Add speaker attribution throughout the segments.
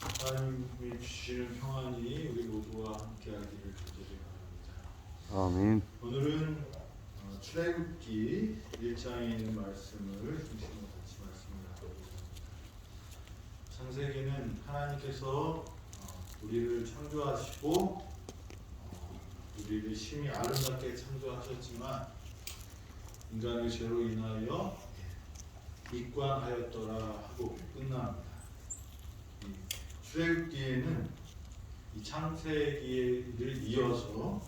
Speaker 1: 하나님이 주시는 평안이 우리 모두와 함께하기를 간절히 바랍니다.
Speaker 2: 아멘.
Speaker 1: 오늘은 출애굽기 1장에 있는 말씀을 중심으로 같이 말씀을 나누겠습니다. 창세기는 하나님께서 우리를 창조하시고 우리를 심히 아름답게 창조하셨지만 인간의 죄로 인하여 익관하였더라 하고 끝납니다. 출애굽기에는 이 창세기를 이어서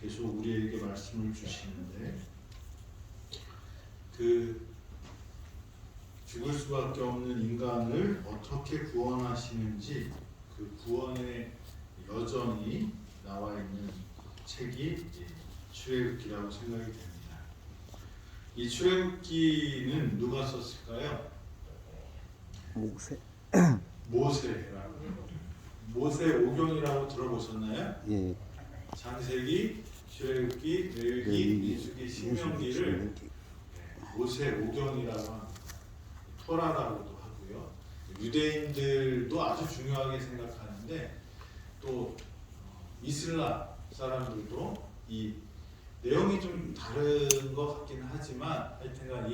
Speaker 1: 계속 우리에게 말씀을 주시는데 그 죽을 수밖에 없는 인간을 어떻게 구원하시는지 그 구원의 여정이 나와 있는 책이 출애굽기라고 생각이 됩니다. 이 출애굽기는 누가 썼을까요? 모세라고. 모세 오경이라고 들어보셨나요?
Speaker 2: 예.
Speaker 1: 창세기, 출애굽기, 레위기, 민수기, 신명기를 모세 오경이라고 합니다. 토라라고도 하고요. 유대인들도 아주 중요하게 생각하는데 또 이슬람 사람들도 이 내용이 좀 다른 것 같기는 하지만 하여튼간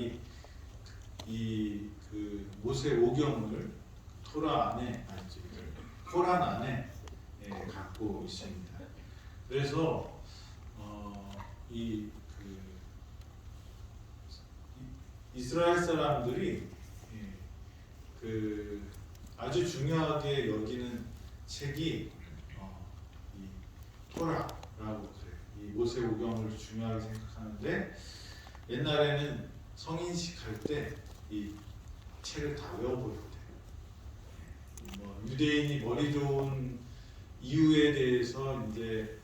Speaker 1: 그 모세 오경을 토라 안에 코란 안에 갖고 있습니다. 그래서 이스라엘 사람들이 그 아주 중요하게 여기는 책이 이 토라라고 그래요. 이 모세 오경을 중요하게 생각하는데 옛날에는 성인식 할 때 이 책을 다 외워버렸대요. 유대인이 머리 좋은 이유에 대해서 이제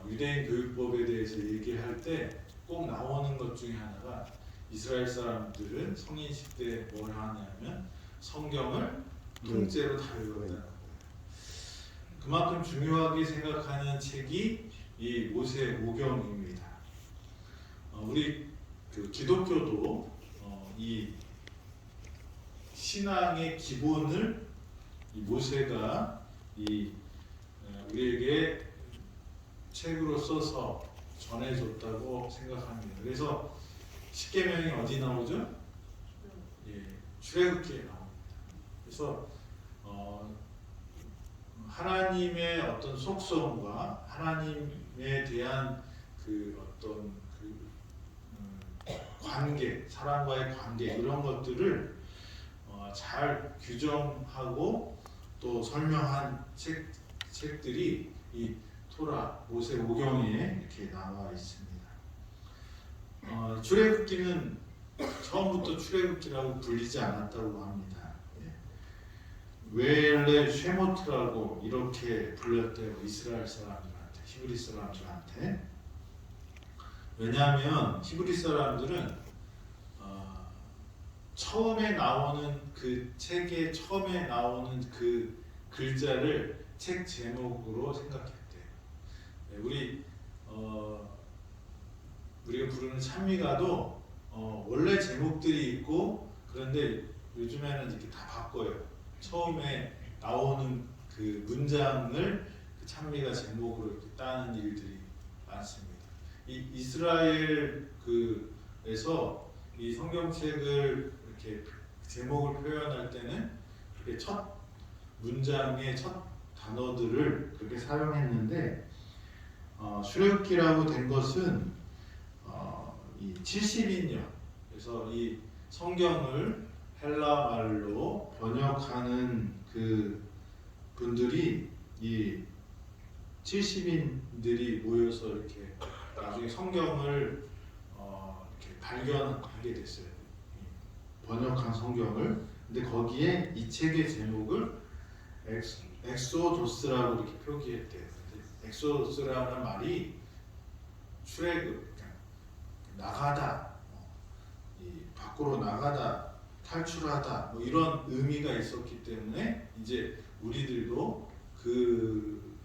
Speaker 1: 유대인 교육법에 대해서 얘기할 때 꼭 나오는 것 중에 하나가 이스라엘 사람들은 성인식 때 뭘 하냐면 성경을 통째로 다 외웠다는 거예요. 그만큼 중요하게 생각하는 책이 이 모세 오경입니다. 우리 그 기독교도 이 신앙의 기본을 이 모세가 우리에게 책으로 써서 전해줬다고 생각합니다. 그래서 십계명이 어디 나오죠? 출애굽기에 나옵니다. 그래서 하나님의 어떤 속성과 하나님에 대한 그 어떤 관계, 사람과의 관계 이런 것들을 잘 규정하고 또 설명한 책들이 이 토라 모세 오경에 이렇게 나와 있습니다. 출애굽기는 처음부터 출애굽기라고 불리지 않았다고 합니다. 웰레 쉐모트라고 이렇게 불렸대요. 이스라엘 사람들한테, 히브리 사람들한테. 왜냐하면 히브리 사람들은 처음에 나오는 그 책의 처음에 나오는 그 글자를 책 제목으로 생각했대요. 우리가 부르는 찬미가도 원래 제목들이 있고 그런데 요즘에는 이렇게 다 바꿔요. 처음에 나오는 그 문장을 그 찬미가 제목으로 이렇게 따는 일들이 많습니다. 이 이스라엘 그에서 이 성경책을 이렇게 제목을 표현할 때는 이렇게 첫 문장의 첫 단어들을 그렇게 사용했는데 출애굽기라고 된 것은 이 70인년 그래서 이 성경을 헬라 말로 번역하는 그 분들이 이 70인들이 모여서 이렇게 나중에 성경을 이렇게 발견하게 됐어요. 번역한 성경을. 근데 거기에 이 책의 제목을 엑소도스라고 이렇게 표기했대요. 엑소도스라는 말이 출애굽, 나가다, 밖으로 나가다, 탈출하다 뭐 이런 의미가 있었기 때문에 이제 우리들도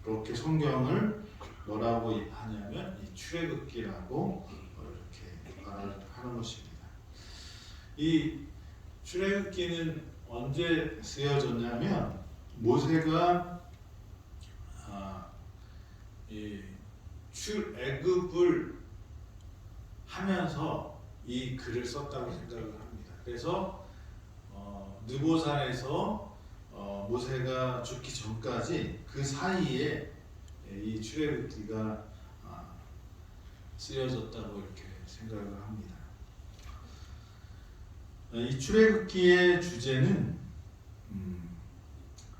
Speaker 1: 그렇게 성경을 뭐라고 하냐면 이 출애굽기라고 이렇게 말하는 것입니다. 이 출애굽기는 언제 쓰여졌냐면 모세가 이 출애굽을 하면서 이 글을 썼다고 생각을 합니다. 그래서 느보산에서 모세가 죽기 전까지 그 사이에 이 출애굽기가 쓰여졌다고 이렇게 생각을 합니다. 이 출애굽기의 주제는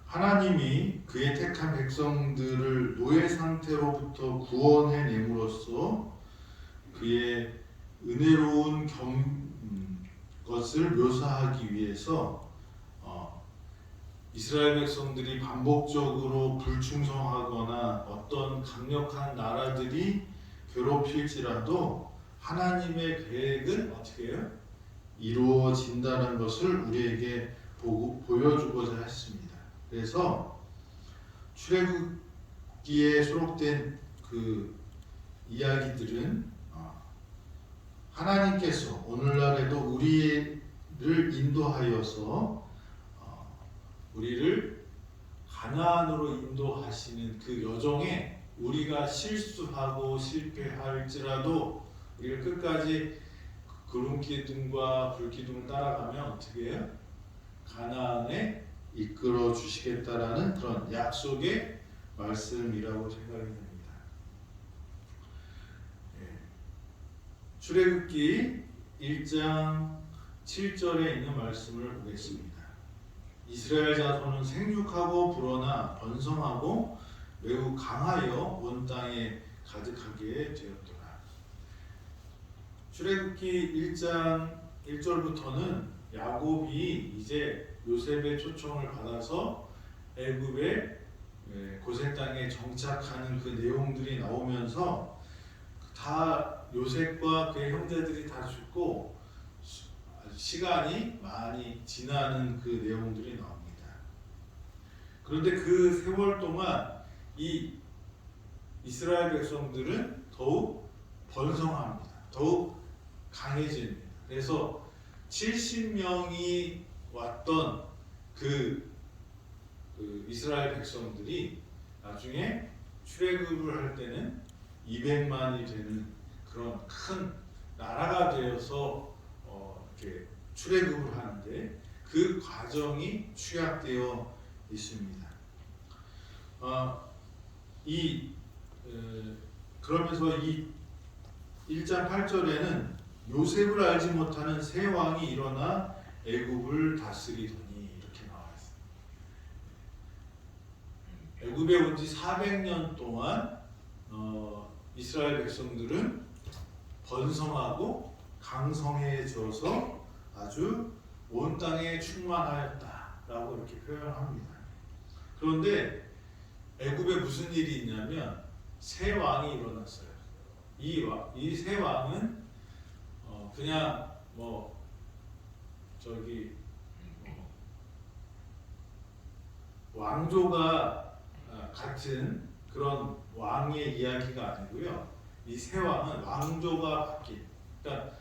Speaker 1: 하나님이 그의 택한 백성들을 노예 상태로부터 구원해냄으로써 그의 은혜로운 것을 묘사하기 위해서 이스라엘 백성들이 반복적으로 불충성하거나 어떤 강력한 나라들이 괴롭힐지라도 하나님의 계획은 어떻게 해요? 이루어진다는 것을 우리에게 보여주고자 했습니다. 그래서 출애굽기에 수록된 그 이야기들은 하나님께서 오늘날에도 우리를 인도하여서 우리를 가나안으로 인도하시는 그 여정에 우리가 실수하고 실패할지라도 우리가 끝까지 구름 기둥과 불 기둥을 따라가면 어떻게 해요? 가나안에 이끌어 주시겠다라는 그런 약속의 말씀이라고 생각이 됩니다. 출애굽기 1장 7절에 있는 말씀을 보겠습니다. 이스라엘 자손은 생육하고 불어나 번성하고 매우 강하여 온 땅에 가득하게 되었더라. 출애굽기 1장 1절부터는 야곱이 이제 요셉의 초청을 받아서 애굽의 고센 땅에 정착하는 그 내용들이 나오면서 다 요셉과 그의 형제들이 다 죽고 시간이 많이 지나는 그 내용들이 나옵니다. 그런데 그 세월 동안 이 이스라엘 백성들은 더욱 번성합니다. 더욱 강해집니다. 그래서 70명이 왔던 그 이스라엘 백성들이 나중에 출애굽을 할 때는 200만이 되는 그런 큰 나라가 되어서 이렇게 출애굽을 하는데 그 과정이 취약되어 있습니다. 그러면서 이 1장 8절에는 요셉을 알지 못하는 새 왕이 일어나 애굽을 다스리더니 이렇게 나와 있습니다. 애굽에 온 지 400년 동안 이스라엘 백성들은 번성하고 강성해져서 아주 온 땅에 충만하였다라고 이렇게 표현합니다. 그런데 애굽에 무슨 일이 있냐면 새 왕이 일어났어요. 이 새 왕은 그냥 왕조가 같은 그런 왕의 이야기가 아니고요. 이 새 왕은 왕조가 바뀐, 그러니까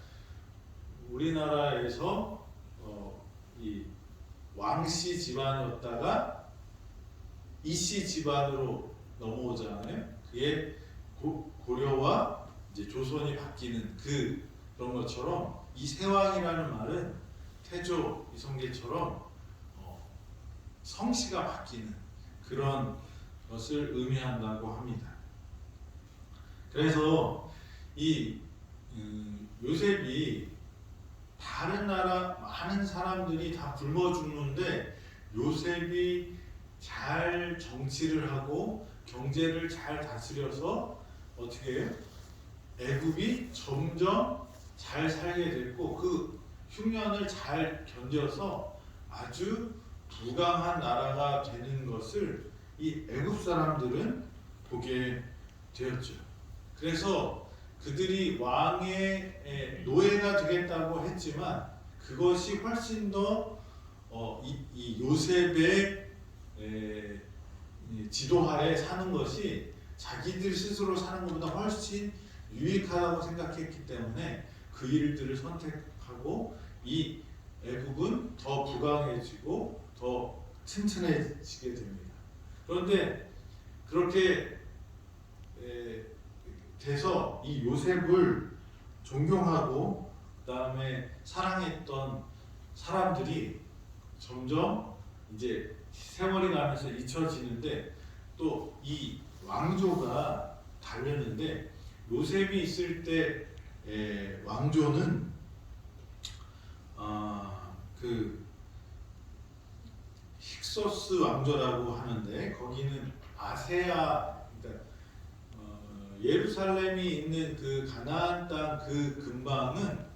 Speaker 1: 우리나라에서 이 왕씨 집안이었다가 이씨 집안으로 넘어오잖아요. 그게 고려와 이제 조선이 바뀌는 그런 것처럼 이 세왕이라는 말은 태조 이성계처럼 성씨가 바뀌는 그런 것을 의미한다고 합니다. 그래서 이 요셉이 다른 나라 많은 사람들이 다 굶어 죽는데 요셉이 잘 정치를 하고 경제를 잘 다스려서 어떻게 해요? 애굽이 점점 잘 살게 됐고 그 흉년을 잘 견뎌서 아주 부강한 나라가 되는 것을 이 애굽 사람들은 보게 되었죠. 그래서 그들이 왕의 노예가 되겠다고 했지만 그것이 훨씬 더 이 요셉의 지도하에 사는 것이 자기들 스스로 사는 것보다 훨씬 유익하다고 생각했기 때문에 그 일들을 선택하고 이 애굽은 더 부강해지고 더 튼튼해지게 됩니다. 그런데 그렇게 돼서 이 요셉을 존경하고 그 다음에 사랑했던 사람들이 점점 이제 세월이 가면서 잊혀지는데 또 이 왕조가 달렸는데 요셉이 있을 때 왕조는 그 힉소스 왕조라고 하는데 거기는 아세아 그러니까 예루살렘이 있는 그 가나안 땅 그 근방은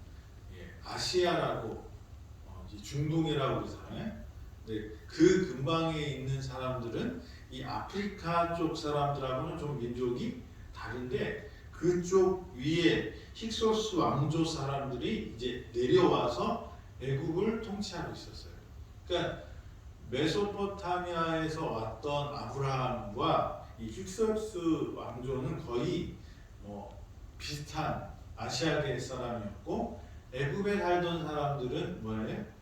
Speaker 1: 아시아라고 중동이라고 그러잖아요. 근데 그 근방에 있는 사람들은 이 아프리카 쪽 사람들하고는 좀 민족이 다른데 그쪽 위에 힉소스 왕조 사람들이 이제 내려와서 애국을 통치하고 있었어요. 그러니까 메소포타미아에서 왔던 아브라함과 이 힉소스 왕조는 거의 비슷한 아시아계 사람이었고 애굽에 살던 사람들은 뭐예요?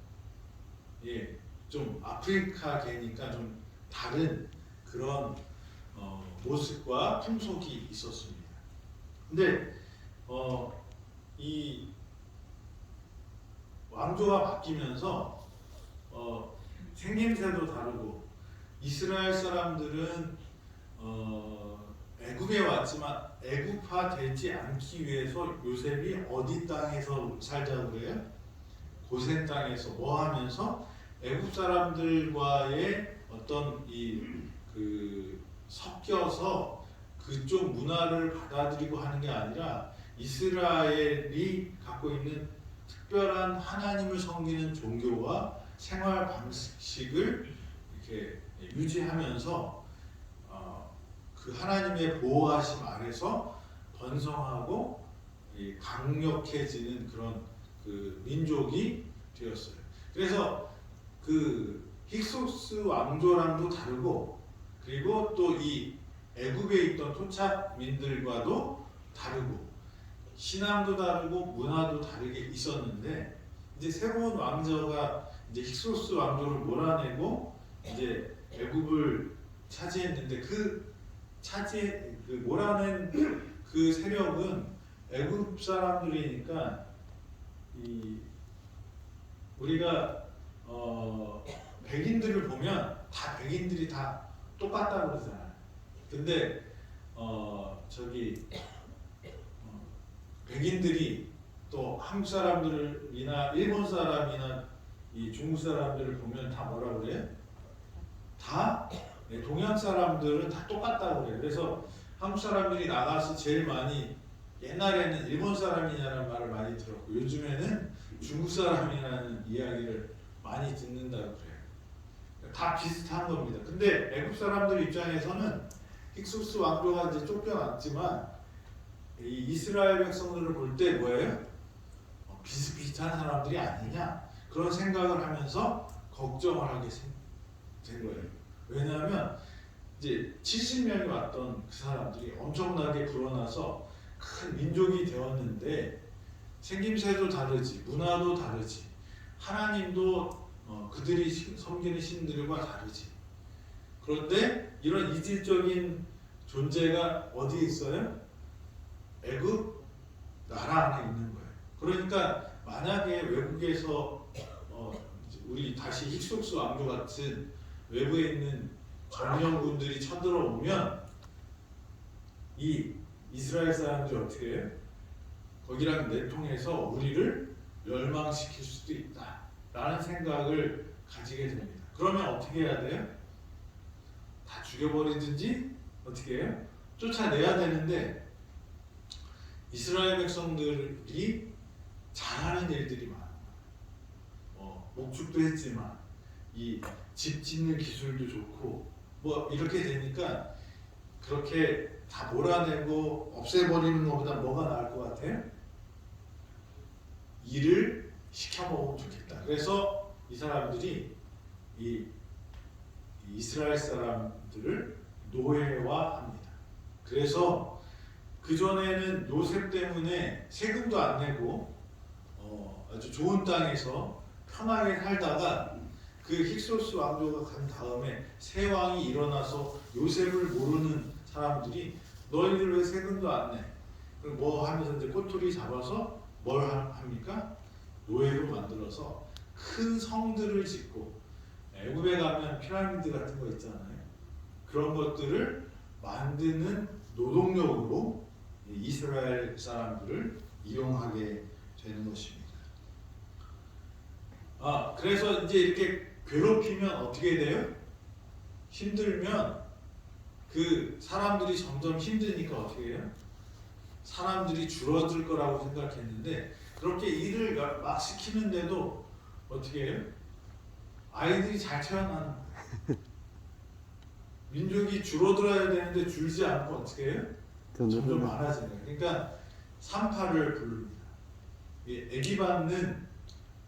Speaker 1: 좀 아프리카계니까 좀 다른 그런 모습과 풍속이 있었습니다. 근데 이 왕조가 바뀌면서 생김새도 다르고 이스라엘 사람들은 애굽에 왔지만 애굽화 되지 않기 위해서 요셉이 어디 땅에서 살자고 그래요? 고센 땅에서 뭐 하면서 애굽 사람들과의 어떤 섞여서 그쪽 문화를 받아들이고 하는 게 아니라 이스라엘이 갖고 있는 특별한 하나님을 섬기는 종교와 생활 방식을 이렇게 유지하면서 그 하나님의 보호하심 아래서 번성하고 강력해지는 그런 그 민족이 되었어요. 그래서 그 힉소스 왕조랑도 다르고 그리고 또 이 애굽에 있던 토착민들과도 다르고 신앙도 다르고 문화도 다르게 있었는데 이제 새로운 왕조가 이제 힉소스 왕조를 몰아내고 이제 애굽을 차지했는데 그 몰아낸 그 세력은 애굽 사람들이니까 우리가 백인들을 보면 다 백인들이 다 똑같다고 그러잖아요. 근데 백인들이 또 한국 사람들이나 일본 사람이나 이 중국 사람들을 보면 다 뭐라 그래요? 다 동양 사람들은 다 똑같다고 그래요. 그래서 한국 사람들이 나가서 제일 많이 옛날에는 일본 사람이냐는 말을 많이 들었고 요즘에는 중국 사람이라는 이야기를 많이 듣는다고 그래요. 다 비슷한 겁니다. 근데 애국 사람들 입장에서는 힉소스 왕조가 이제 쫓겨났지만 이 이스라엘 백성들을 볼 때 뭐예요? 비슷비슷한 사람들이 아니냐 그런 생각을 하면서 걱정을 하게 된 거예요. 왜냐하면 이제 70명이 왔던 그 사람들이 엄청나게 불어나서 큰 민족이 되었는데 생김새도 다르지, 문화도 다르지, 하나님도 그들이 섬기는 신들과 다르지. 그런데 이런 이질적인 존재가 어디에 있어요? 애굽 나라 안에 있는 거예요. 그러니까 만약에 외국에서 우리 다시 힉소스 왕조 같은 외부에 있는 정령군들이 쳐들어오면 이 이스라엘 사람들이 어떻게 해요? 거기랑 내통해서 우리를 멸망시킬 수도 있다 라는 생각을 가지게 됩니다. 그러면 어떻게 해야 돼요? 다 죽여버리든지 어떻게 해요? 쫓아내야 되는데 이스라엘 백성들이 잘하는 일들이 많아요. 목축도 했지만 이 집 짓는 기술도 좋고 뭐 이렇게 되니까 그렇게 다 몰아내고 없애버리는 것보다 뭐가 나을 것 같아요? 일을 시켜먹으면 좋겠다. 그래서 이 사람들이 이 이스라엘 사람들을 노예화합니다. 그래서 그 전에는 요셉 때문에 세금도 안 내고 아주 좋은 땅에서 편하게 살다가 그 그 힉소스 왕조가 간 다음에 새 왕이 일어나서 요셉을 모르는 사람들이 너희들 왜 세금도 안 내? 그럼 뭐 하면서 이제 꼬투리 잡아서 뭘 합니까? 노예로 만들어서 큰 성들을 짓고, 애굽에 가면 피라미드 같은 거 있잖아요. 그런 것들을 만드는 노동력으로 이스라엘 사람들을 이용하게 되는 것입니다. 그래서 이제 이렇게 괴롭히면 어떻게 돼요? 힘들면 그 사람들이 점점 힘드니까 어떻게 해요? 사람들이 줄어들 거라고 생각했는데 그렇게 일을 막 시키는데도 어떻게 해요? 아이들이 잘 태어나는 거예요. 민족이 줄어들어야 되는데 줄지 않고 어떻게 해요? 점점 많아지는 거예요. 그러니까 산파를 부릅니다. 애기 받는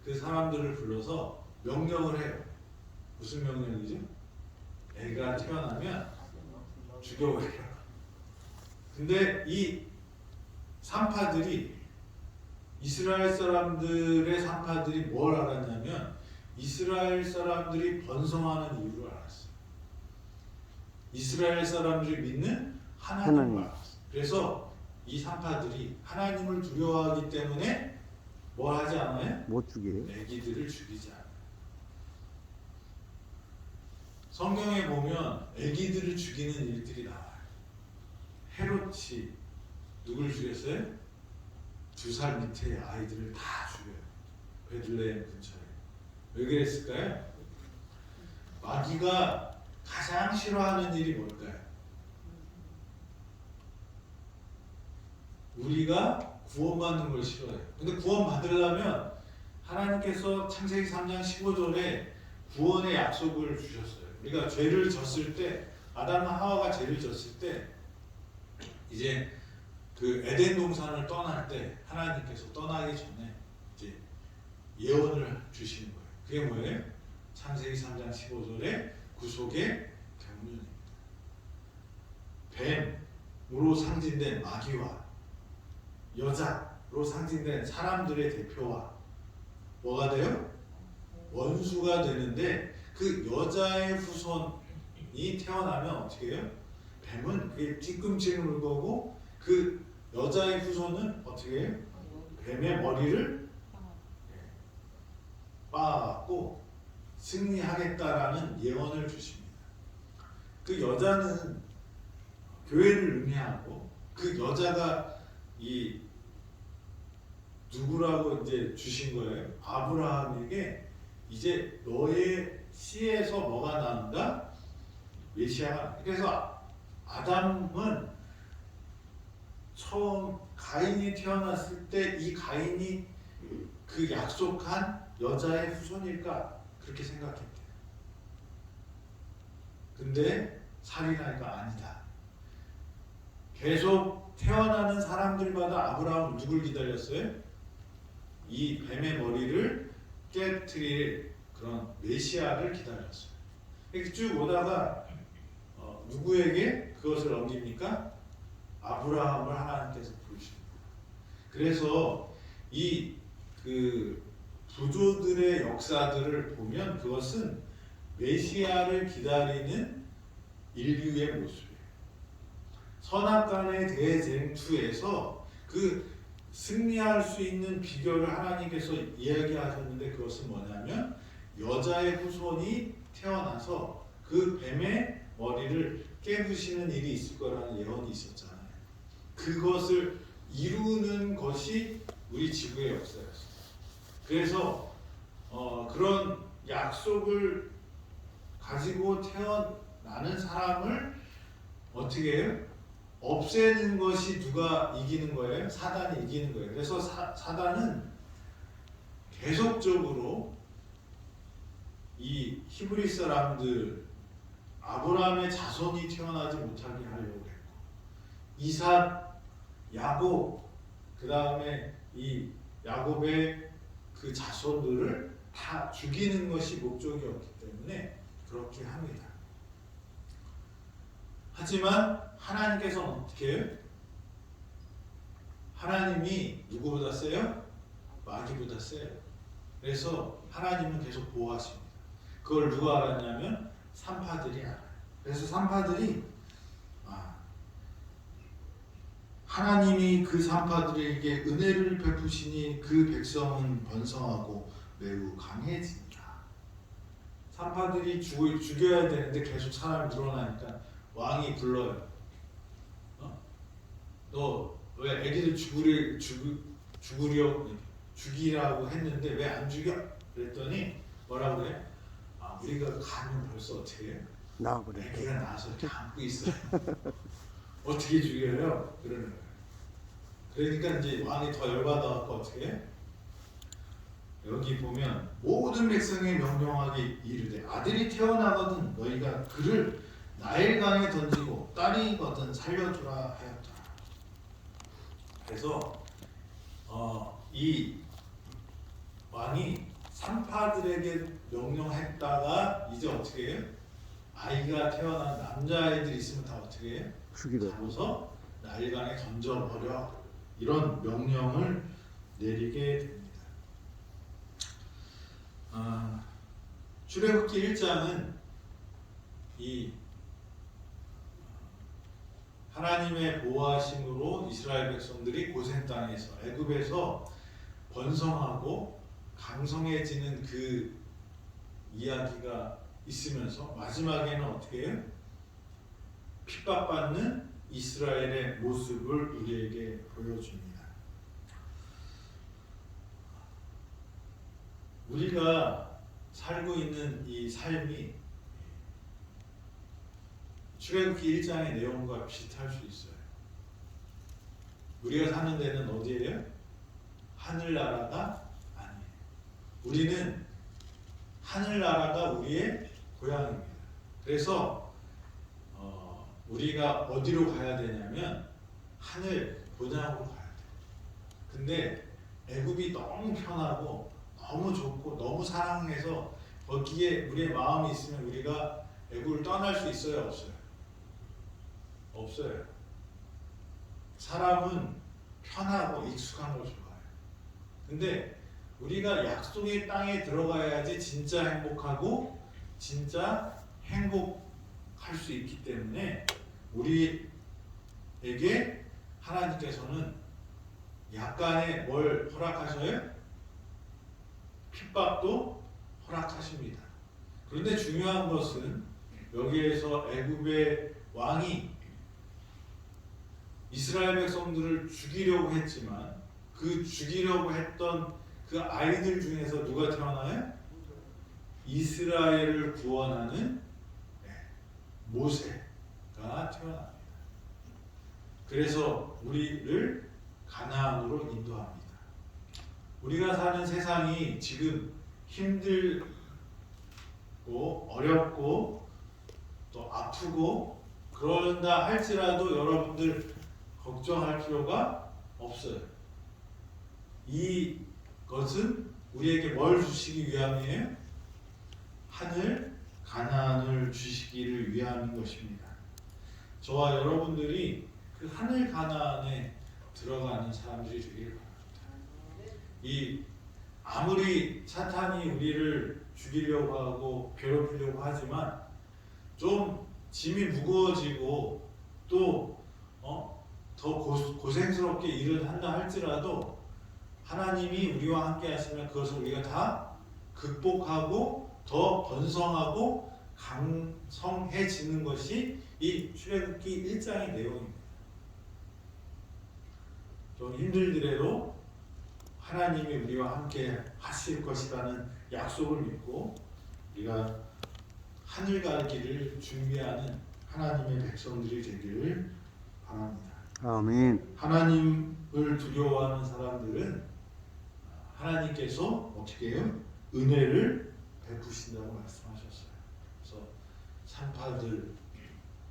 Speaker 1: 그 사람들을 불러서 명령을 해요. 무슨 명령이죠? 애가 태어나면 죽여버려요. 근데 이 산파들이, 이스라엘 사람들의 산파들이 뭘 알았냐면 이스라엘 사람들이 번성하는 이유를 알았어요. 이스라엘 사람들이 믿는 하나님을 알았어요. 그래서 이 산파들이 하나님을 두려워하기 때문에 뭐 하지 않아요?
Speaker 2: 못 죽여요?
Speaker 1: 애기들을 죽이지 않아요. 성경에 보면 애기들을 죽이는 일들이 나와요. 헤롯이 누굴 죽였어요? 2살 밑에 아이들을 다 죽여요. 베들레헴 근처에. 왜 그랬을까요? 마귀가 가장 싫어하는 일이 뭘까요? 우리가 구원받는 걸 싫어해요. 근데 구원 받으려면 하나님께서 창세기 3장 15절에 구원의 약속을 주셨어요. 우리가 죄를 졌을 때, 아담과 하와가 죄를 졌을 때 이제 그 에덴 동산을 떠날 때 하나님께서 떠나기 전에 이제 예언을 주시는 거예요. 그게 뭐예요? 창세기 3장 15절에 구속의 경륜입니다. 뱀으로 상징된 마귀와 여자로 상징된 사람들의 대표와 뭐가 돼요? 원수가 되는데 그 여자의 후손이 태어나면 어떻게 해요? 뱀은 그게 뒤꿈치를 물고 그 여자의 후손은 어떻게 해요? 뱀의 머리를 빻고 승리하겠다라는 예언을 주십니다. 그 여자는 교회를 의미하고 그 여자가 이 누구라고 이제 주신 거예요? 아브라함에게 이제 너의 씨에서 뭐가 나온다? 메시아가. 그래서 아담은 처음 가인이 태어났을 때 이 가인이 그 약속한 여자의 후손일까? 그렇게 생각했대요. 근데 살인하니까 아니다. 계속 태어나는 사람들마다 아브라함은 누굴 기다렸어요? 이 뱀의 머리를 깨트릴 그런 메시아를 기다렸어요. 이렇게 쭉 오다가 누구에게 그것을 넘깁니까? 아브라함을 하나님께서 부르십니다. 그래서 이 그 부조들의 역사들을 보면 그것은 메시아를 기다리는 인류의 모습이에요. 선악간의 대쟁투에서 그 승리할 수 있는 비결을 하나님께서 이야기하셨는데 그것은 뭐냐면 여자의 후손이 태어나서 그 뱀의 머리를 깨부시는 일이 있을 거라는 예언이 있었잖아요. 그것을 이루는 것이 우리 지구의 역사였어요. 그래서 그런 약속을 가지고 태어나는 사람을 어떻게 해요? 없애는 것이 누가 이기는 거예요? 사단이 이기는 거예요. 그래서 사단은 계속적으로 이 히브리 사람들 아브라함의 자손이 태어나지 못하게 하려고 했고 이삭, 야곱, 그 다음에 이 야곱의 그 자손들을 다 죽이는 것이 목적이었기 때문에 그렇게 합니다. 하지만 하나님께서는 어떻게 해요? 하나님이 누구보다 세요? 마귀보다 세요. 그래서 하나님은 계속 보호하십니다. 그걸 누가 알았냐면 산파들이 알아요. 그래서 산파들이 하나님이 그 산파들에게 은혜를 베푸시니 그 백성은 번성하고 매우 강해진다. 산파들이 죽여야 되는데 계속 사람이 늘어나니까 왕이 불러요. 너 왜 애기들 죽이라고 했는데 왜 안 죽여? 그랬더니 뭐라고 그래? 우리가 가면 벌써 어떻게 해?
Speaker 2: 나와버렸대.
Speaker 1: 애기가 나서 이렇게 안고 있어요. 어떻게 죽여요? 그러는 거예요. 그러니까 이제 왕이 더 열받아갖고 어떻게 해? 여기 보면 모든 백성이 명령하게 이르되 아들이 태어나거든 너희가 그를 나일강에 던지고 딸이거든 살려주라 하였다. 그래서 이 왕이 산파들에게 명령했다가 이제 어떻게 해요? 아이가 태어난 남자아이들 있으면 다 어떻게 해요? 잡아서 나일강에 던져버려. 이런 명령을 내리게 됩니다. 출애굽기 1장은 이 하나님의 보호하심으로 이스라엘 백성들이 고센 땅에서 애굽에서 번성하고 강성해지는 그 이야기가 있으면서 마지막에는 어떻게 해요? 핍박받는 이스라엘의 모습을 우리에게 보여줍니다. 우리가 살고 있는 이 삶이 출애굽기 1장의 내용과 비슷할 수 있어요. 우리가 사는 데는 어디예요? 하늘나라가 아니에요. 우리는 하늘나라가 우리의 고향입니다. 그래서 우리가 어디로 가야 되냐면 하늘 본향으로 가야 돼요. 근데 애굽이 너무 편하고 너무 좋고 너무 사랑해서 거기에 우리의 마음이 있으면 우리가 애굽을 떠날 수 있어요? 없어요? 없어요. 사람은 편하고 익숙한 걸 좋아해요. 근데 우리가 약속의 땅에 들어가야지 진짜 행복하고 진짜 행복할 수 있기 때문에 우리에게 하나님께서는 약간의 뭘 허락하셔요? 핍박도 허락하십니다. 그런데 중요한 것은 여기에서 애굽의 왕이 이스라엘 백성들을 죽이려고 했지만 그 죽이려고 했던 그 아이들 중에서 누가 태어나요? 이스라엘을 구원하는 모세가 태어납니다. 그래서 우리를 가나안으로 인도합니다. 우리가 사는 세상이 지금 힘들고 어렵고 또 아프고 그런다 할지라도 여러분들 걱정할 필요가 없어요. 이것은 우리에게 뭘 주시기 위함이에요? 하늘 가나안을 주시기를 위함인 것입니다. 저와 여러분들이 그 하늘 가나안에 들어가는 사람들이 되길 바랍니다. 이 아무리 사탄이 우리를 죽이려고 하고 괴롭히려고 하지만 좀 짐이 무거워지고 또 더 고생스럽게 일을 한다 할지라도 하나님이 우리와 함께 하시면 그것을 우리가 다 극복하고 더 번성하고 강성해지는 것이 이 출애굽기 1장의 내용입니다. 좀 힘들더라도 하나님이 우리와 함께 하실 것이라는 약속을 믿고 우리가 하늘 갈 길을 준비하는 하나님의 백성들이 되기를 바랍니다.
Speaker 2: 아멘.
Speaker 1: 하나님을 두려워하는 사람들은 하나님께서 어떻게 해요? 은혜를 베푸신다고 말씀하셨어요. 그래서 산파들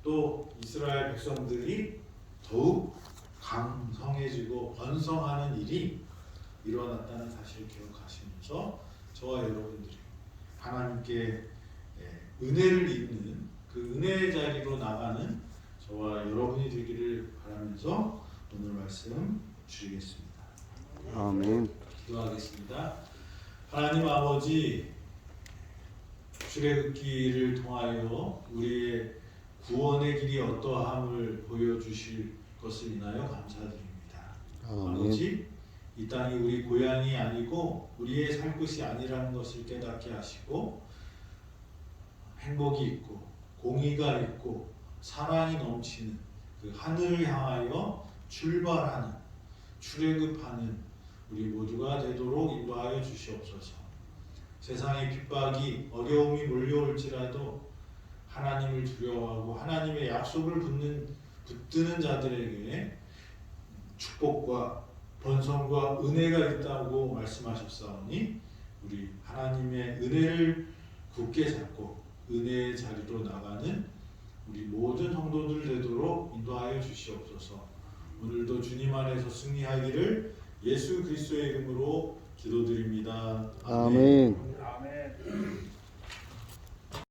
Speaker 1: 또 이스라엘 백성들이 더욱 강성해지고 번성하는 일이 일어났다는 사실을 기억하시면서 저와 여러분들이 하나님께 은혜를 입는 그 은혜의 자리로 나가는 저와 여러분이 되기를 바라면서 오늘 말씀 드리겠습니다.
Speaker 2: 아멘.
Speaker 1: 기도하겠습니다. 하나님 아버지, 출애굽기를 통하여 우리의 구원의 길이 어떠함을 보여주실 것을 인하여 감사드립니다. 아버지, 이 땅이 우리 고향이 아니고 우리의 살 곳이 아니라는 것을 깨닫게 하시고 행복이 있고 공의가 있고 사랑이 넘치는 그 하늘을 향하여 출발하는 출애굽하는 우리 모두가 되도록 인도하여 주시옵소서. 세상의 핍박이 어려움이 몰려올지라도 하나님을 두려워하고 하나님의 약속을 붙드는 자들에게 축복과 번성과 은혜가 있다고 말씀하셨사오니 우리 하나님의 은혜를 굳게 잡고 은혜의 자리로 나가는 우리 모든 성도들 되도록 인도하여 주시옵소서. 오늘도 주님 안에서 승리하기를 예수 그리스도의 이름으로 기도드립니다.
Speaker 2: 아멘.
Speaker 3: 아멘.